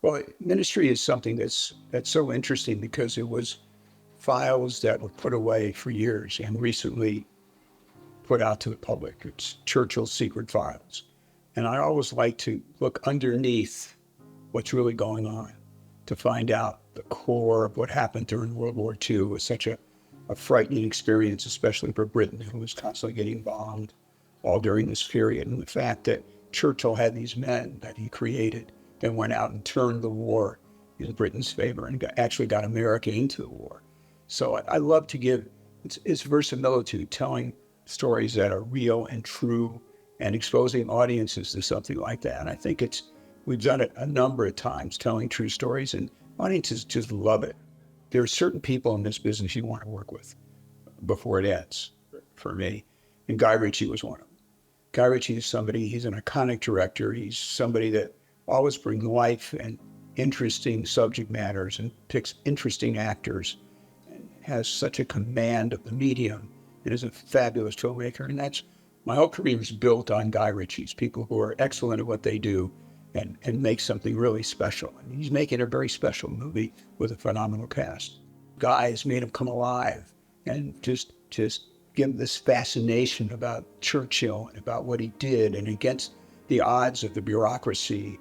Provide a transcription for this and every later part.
Well, ministry is something that's so interesting because it was files that were put away for years and recently put out to the public. It's Churchill's secret files. And I always like to look underneath what's really going on to find out the core of what happened during World War II. It was such a frightening experience, especially for Britain, who was constantly getting bombed all during this period. And the fact that Churchill had these men that he created that went out and turned the war in Britain's favor and actually got America into the war. So I love to give its verisimilitude, telling stories that are real and true and exposing audiences to something like that. And I think we've done it a number of times, telling true stories, and audiences just love it. There are certain people in this business you want to work with before it ends, for me. And Guy Ritchie was one of them. Guy Ritchie is somebody, he's an iconic director. He's somebody that always brings life and interesting subject matters and picks interesting actors and has such a command of the medium and is a fabulous filmmaker. And that's, my whole career is built on Guy Ritchie's, people who are excellent at what they do and make something really special. And he's making a very special movie with a phenomenal cast. Guy has made him come alive and just give this fascination about Churchill and about what he did and against the odds of the bureaucracy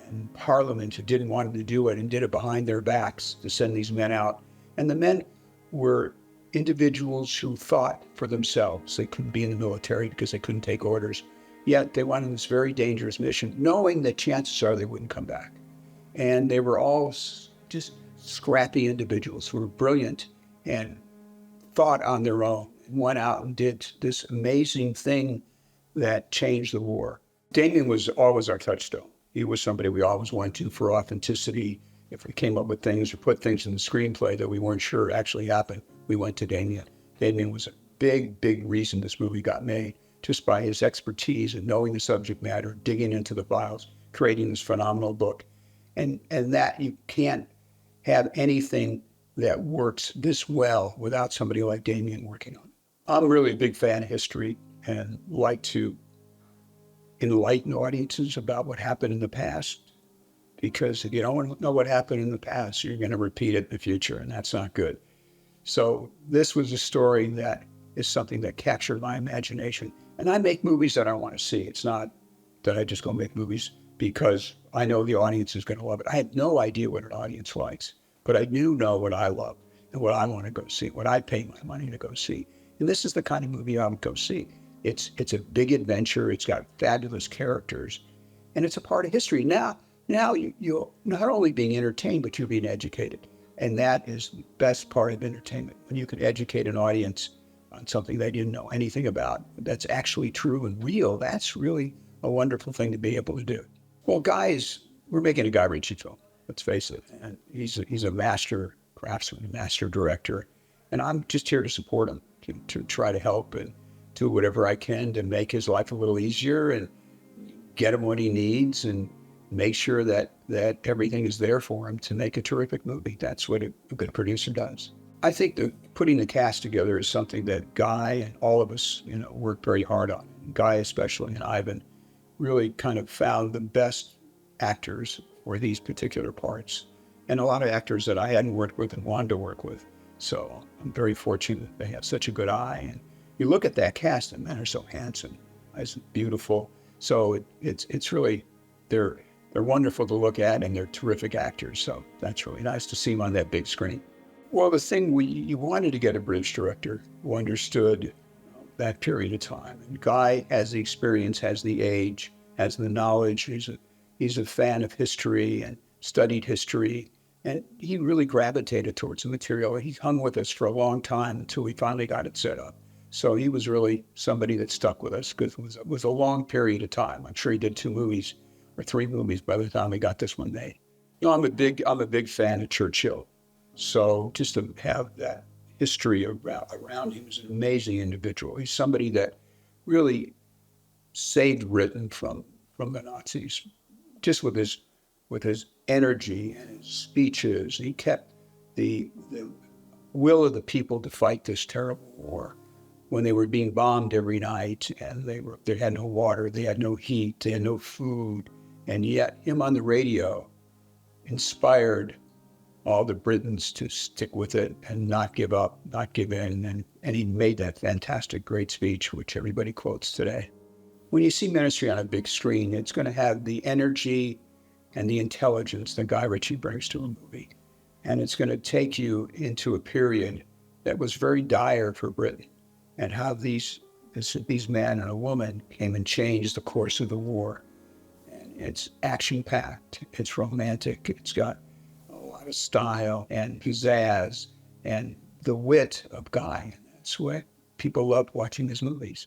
and Parliament who didn't want him to do it and did it behind their backs to send these men out. And the men were individuals who thought for themselves. They couldn't be in the military because they couldn't take orders. Yet they went on this very dangerous mission, knowing that chances are they wouldn't come back. And they were all just scrappy individuals who were brilliant and thought on their own and went out and did this amazing thing that changed the war. Damien was always our touchstone. He was somebody we always went to for authenticity. If we came up with things or put things in the screenplay that we weren't sure actually happened, we went to Damien. Damien was a big reason this movie got made, just by his expertise and knowing the subject matter, digging into the files, creating this phenomenal book. And that you can't have anything that works this well without somebody like Damien working on it. I'm really a big fan of history and like to enlighten audiences about what happened in the past, because if you don't know what happened in the past, you're going to repeat it in the future, and that's not good. So this was a story that is something that captured my imagination. And I make movies that I want to see. It's not that I just go make movies because I know the audience is going to love it. I had no idea what an audience likes, but I do know what I love and what I want to go see, what I pay my money to go see. And this is the kind of movie I would go see. It's a big adventure. It's got fabulous characters, and it's a part of history. Now you're not only being entertained, but you're being educated. And that is the best part of entertainment, when you can educate an audience on something they didn't know anything about, that's actually true and real. That's really a wonderful thing to be able to do. Well, we're making a Guy Ritchie film, let's face it. And he's a master craftsman, a master director. And I'm just here to support him, to try to help and do whatever I can to make his life a little easier and get him what he needs and make sure that everything is there for him to make a terrific movie. That's what a good producer does. I think that putting the cast together is something that Guy and all of us, worked very hard on. Guy especially, and Ivan really kind of found the best actors for these particular parts, and a lot of actors that I hadn't worked with and wanted to work with. So I'm very fortunate that they have such a good eye. And you look at that cast, and men are so handsome, it's beautiful. So it's really, they're wonderful to look at, and they're terrific actors. So that's really nice to see them on that big screen. Well, the thing you wanted to get a British director who understood that period of time. And Guy has the experience, has the age, has the knowledge. He's a fan of history and studied history. And he really gravitated towards the material. He hung with us for a long time until we finally got it set up. So he was really somebody that stuck with us, because it was a long period of time. I'm sure he did 2 movies or 3 movies by the time we got this one made. I'm a big fan of Churchill. So just to have that history around him, is an amazing individual. He's somebody that really saved Britain from the Nazis, just with his with his energy and his speeches. He kept the will of the people to fight this terrible war when they were being bombed every night and they had no water, they had no heat, they had no food. And yet him on the radio inspired all the Britons to stick with it and not give up, not give in. And he made that fantastic, great speech, which everybody quotes today. When you see ministry on a big screen, it's going to have the energy and the intelligence that Guy Ritchie brings to a movie. And it's going to take you into a period that was very dire for Britain, and how these men and a woman came and changed the course of the war. And it's action-packed, it's romantic, it's got a lot of style and pizzazz and the wit of Guy. That's why people loved watching his movies.